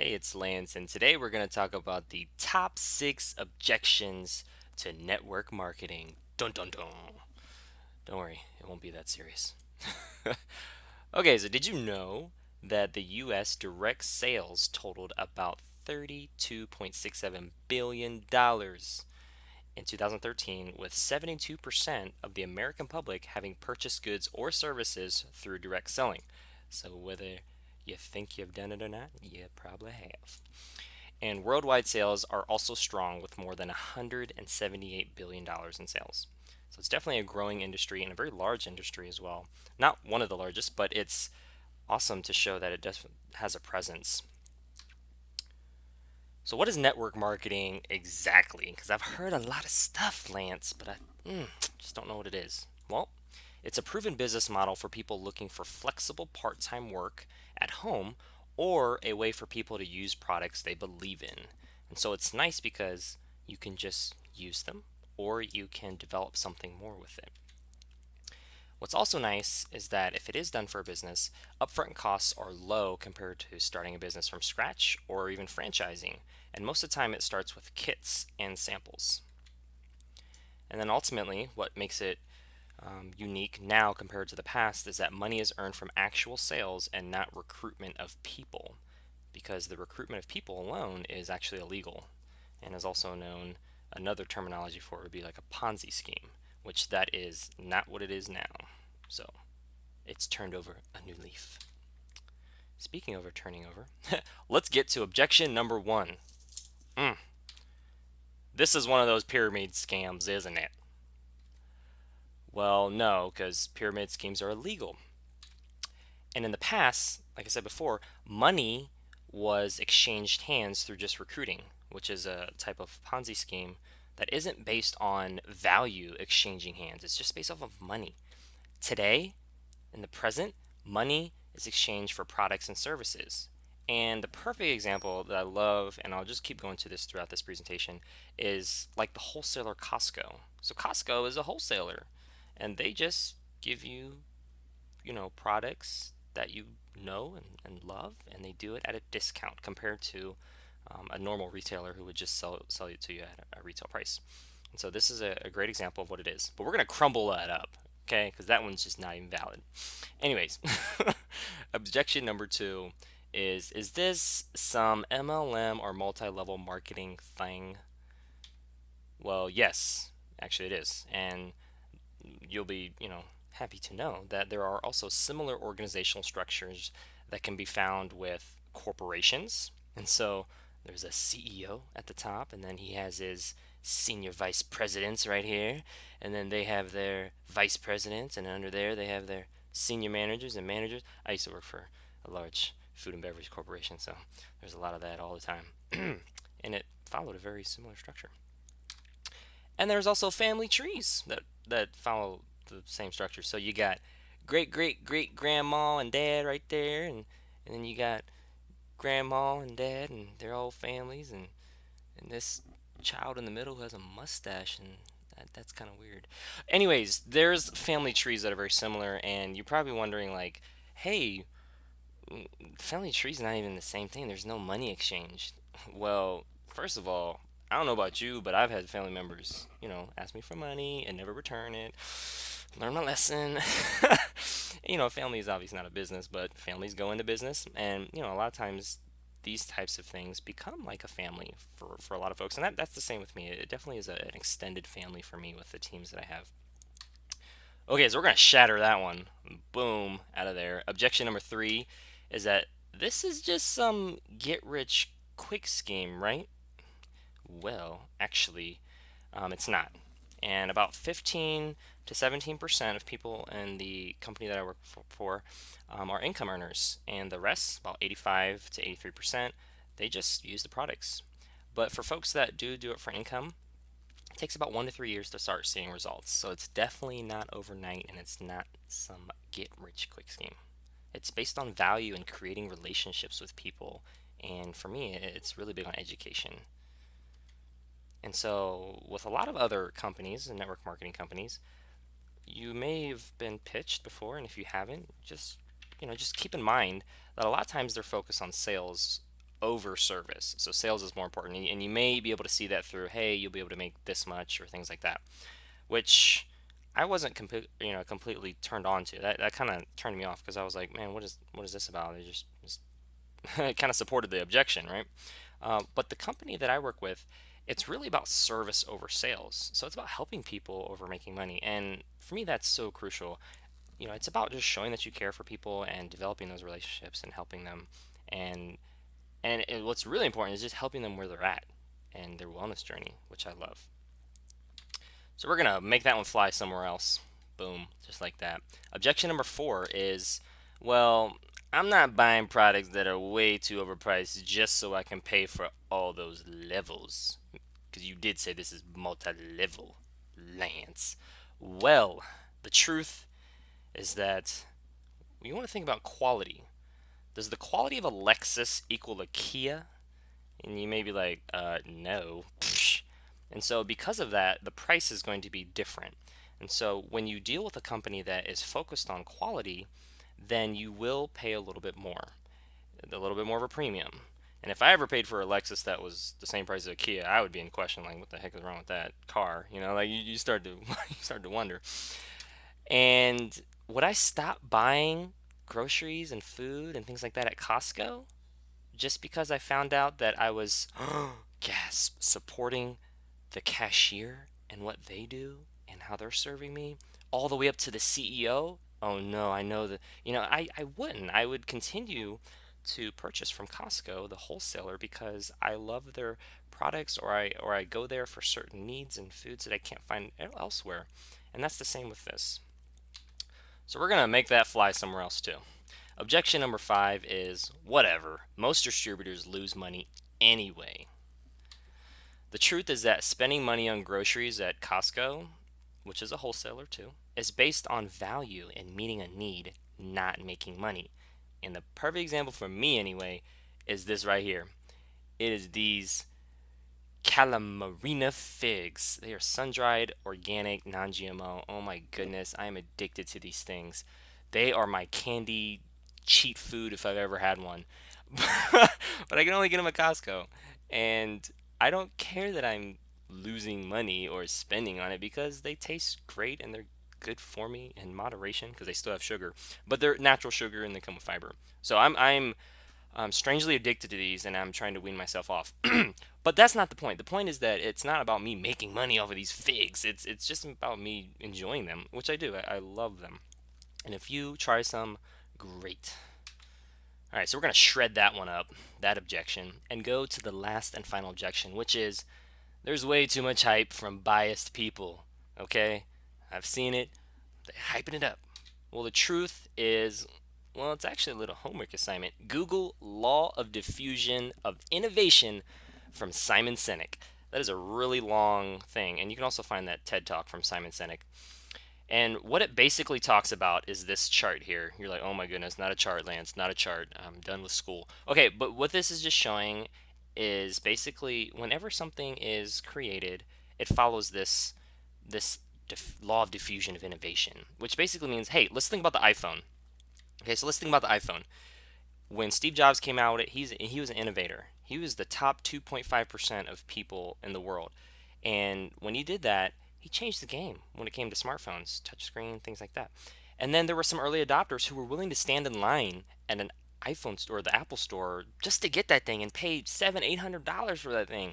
Hey, it's Lance, and today we're going to talk about the top 6 objections to network marketing. Dun dun dun. Don't worry, it won't be that serious. Okay, so did you know that the US direct sales totaled about $32.67 billion in 2013, with 72% of the American public having purchased goods or services through direct selling? So, whether you think you've done it or not, you probably have. And worldwide sales are also strong with more than $178 billion in sales. So it's definitely a growing industry and a very large industry as well. Not one of the largest, but it's awesome to show that it does has a presence. So what is network marketing exactly? Because I've heard a lot of stuff, Lance, but I just don't know what it is. Well, it's a proven business model for people looking for flexible part-time work at home or a way for people to use products they believe in. And so it's nice because you can just use them or you can develop something more with it. What's also nice is that if it is done for a business, upfront costs are low compared to starting a business from scratch or even franchising. And most of the time it starts with kits and samples. And then ultimately, what makes it unique now compared to the past is that money is earned from actual sales and not recruitment of people, because the recruitment of people alone is actually illegal and is also known, another terminology for it would be like a Ponzi scheme, which that is not what it is now. So it's turned over a new leaf. Speaking of turning over, let's get to objection number one. Mm, this is one of those pyramid scams, isn't it? Well, no, because pyramid schemes are illegal. And in the past, like I said before, money was exchanged hands through just recruiting, which is a type of Ponzi scheme that isn't based on value exchanging hands. It's just based off of money. Today, in the present, money is exchanged for products and services. And the perfect example that I love, and I'll just keep going to this throughout this presentation, is like the wholesaler Costco. So Costco is a wholesaler, and they just give you, products that you know and love, and they do it at a discount compared to a normal retailer who would just sell it to you at a retail price. And so this is a great example of what it is. But we're going to crumble that up, okay? Because that one's just not even valid. Anyways, objection number two is this some MLM or multi-level marketing thing? Well, yes, actually it is. And you'll be, happy to know that there are also similar organizational structures that can be found with corporations. And so there's a CEO at the top, and then he has his senior vice presidents right here, and then they have their vice presidents, and under there they have their senior managers and managers. I used to work for a large food and beverage corporation, so there's a lot of that all the time. And it followed a very similar structure. And there's also family trees that follow the same structure. So you got great great great grandma and dad right there, and then you got grandma and dad and their whole families, and this child in the middle who has a mustache, and that's kind of weird. Anyways, there's family trees that are very similar, and you're probably wondering like, hey, family trees not even the same thing. There's no money exchange. Well, first of all, I don't know about you, but I've had family members, ask me for money and never return it. Learn my lesson. Family is obviously not a business, but families go into business, and a lot of times these types of things become like a family for a lot of folks, and that's the same with me. It definitely is an extended family for me with the teams that I have. Okay, so we're gonna shatter that one. Boom, out of there. Objection number three is that this is just some get rich quick scheme, right? Well, actually, it's not. And about 15 to 17% of people in the company that I work for are income earners, and the rest, about 85 to 83%, they just use the products. But for folks that do it for income, it takes about 1 to 3 years to start seeing results. So it's definitely not overnight, and it's not some get rich quick scheme. It's based on value and creating relationships with people. And for me, it's really big on education. And so, with a lot of other companies and network marketing companies, you may have been pitched before, and if you haven't, just keep in mind that a lot of times they're focused on sales over service. So sales is more important, and you may be able to see that through, hey, you'll be able to make this much or things like that, which I wasn't completely turned on to. That kind of turned me off because I was like, man, what is this about? It just it kind of supported the objection, right? But the company that I work with, it's really about service over sales. So it's about helping people over making money. And for me, that's so crucial. It's about just showing that you care for people and developing those relationships and helping them. And what's really important is just helping them where they're at and their wellness journey, which I love. So we're gonna make that one fly somewhere else. Boom, just like that. Objection number 4 is, well, I'm not buying products that are way too overpriced just so I can pay for all those levels. Because you did say this is multi-level, Lance. Well, the truth is that you want to think about quality. Does the quality of a Lexus equal a Kia? And you may be like, no. Psh. And so, because of that, the price is going to be different. And so, when you deal with a company that is focused on quality, then you will pay a little bit more of a premium. And if I ever paid for a Lexus that was the same price as a Kia, I would be in question, like, what the heck is wrong with that car? Like you start to you start to wonder. And would I stop buying groceries and food and things like that at Costco just because I found out that I was gasp supporting the cashier and what they do and how they're serving me, all the way up to the CEO? Oh no, I know that, I wouldn't. I would continue to purchase from Costco, the wholesaler, because I love their products, or I go there for certain needs and foods that I can't find elsewhere. And that's the same with this. So we're going to make that fly somewhere else too. Objection number 5 is, whatever. Most distributors lose money anyway. The truth is that spending money on groceries at Costco, which is a wholesaler too, is based on value and meeting a need, not making money. And the perfect example for me anyway is this right here. It is these Calamarina figs. They are sun-dried, organic, non-GMO. Oh my goodness, I am addicted to these things. They are my candy cheat food if I've ever had one. But I can only get them at Costco. And I don't care that I'm losing money or spending on it because they taste great and they're good for me in moderation because they still have sugar. But they're natural sugar and they come with fiber. So I'm strangely addicted to these and I'm trying to wean myself off. But that's not the point. The point is that it's not about me making money off of these figs. It's just about me enjoying them, which I do. I love them. And if you try some, great. All right, so we're going to shred that one up, that objection, and go to the last and final objection, which is there's way too much hype from biased people. Okay? I've seen it. They're hyping it up. Well, the truth is, well, it's actually a little homework assignment. Google Law of Diffusion of Innovation from Simon Sinek. That is a really long thing, and you can also find that TED Talk from Simon Sinek. And what it basically talks about is this chart here. You're like, oh my goodness, not a chart, Lance, not a chart. I'm done with school. Okay, but what this is just showing is basically whenever something is created, it follows this law of diffusion of innovation, which basically means, hey, let's think about the iPhone. Okay, so let's think about the iPhone. When Steve Jobs came out with it, he was an innovator. He was the top 2.5% of people in the world. And when he did that, he changed the game when it came to smartphones, touchscreen, things like that. And then there were some early adopters who were willing to stand in line at an iPhone store, the Apple store, just to get that thing and pay $700-800 for that thing.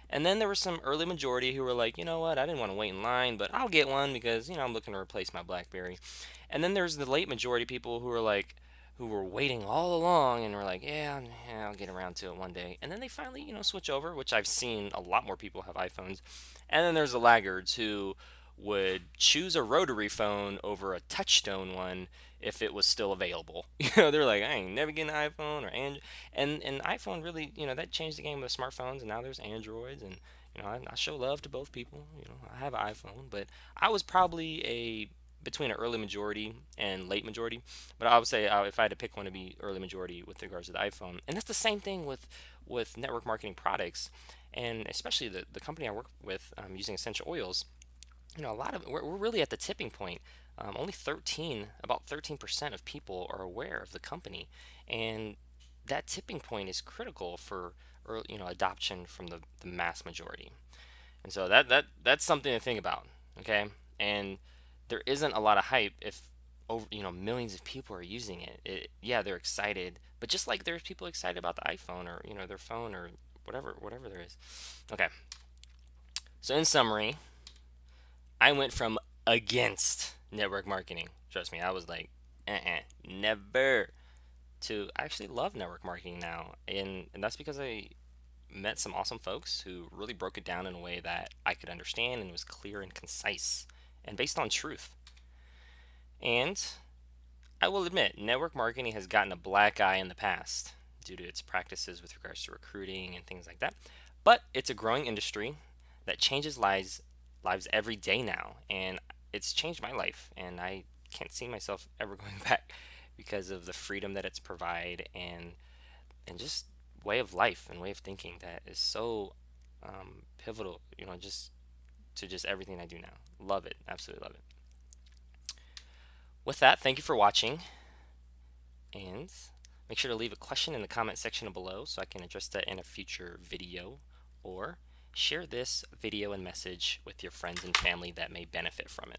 And then there was some early majority who were like, you know what, I didn't want to wait in line, but I'll get one because, I'm looking to replace my BlackBerry. And then there's the late majority people who were like, who were waiting all along and were like, yeah, I'll get around to it one day. And then they finally, switch over, which I've seen a lot more people have iPhones. And then there's the laggards who would choose a rotary phone over a touchstone one if it was still available. They're like, I ain't never getting an iPhone or Android. And iPhone really, that changed the game with smartphones. And now there's Androids. And, I show love to both people. I have an iPhone. But I was probably between an early majority and late majority. But I would say if I had to pick one, to be early majority with regards to the iPhone. And that's the same thing with network marketing products, and especially the company I work with using essential oils. A lot of we're really at the tipping point. Only about 13% of people are aware of the company, and that tipping point is critical for early, adoption from the mass majority. And so that's something to think about, okay? And there isn't a lot of hype if over, millions of people are using it. Yeah, they're excited, but just like there's people excited about the iPhone or, their phone or whatever there is. Okay. So in summary, I went from against network marketing. Trust me, I was like, never, to I actually love network marketing now. And that's because I met some awesome folks who really broke it down in a way that I could understand and was clear and concise and based on truth. And I will admit, network marketing has gotten a black eye in the past due to its practices with regards to recruiting and things like that. But it's a growing industry that changes lives every day now, and it's changed my life, and I can't see myself ever going back because of the freedom that it's provide and just way of life and way of thinking that is so pivotal, just to just everything I do now. Love it, absolutely love it. With that, thank you for watching, and make sure to leave a question in the comment section below so I can address that in a future video, or share this video and message with your friends and family that may benefit from it.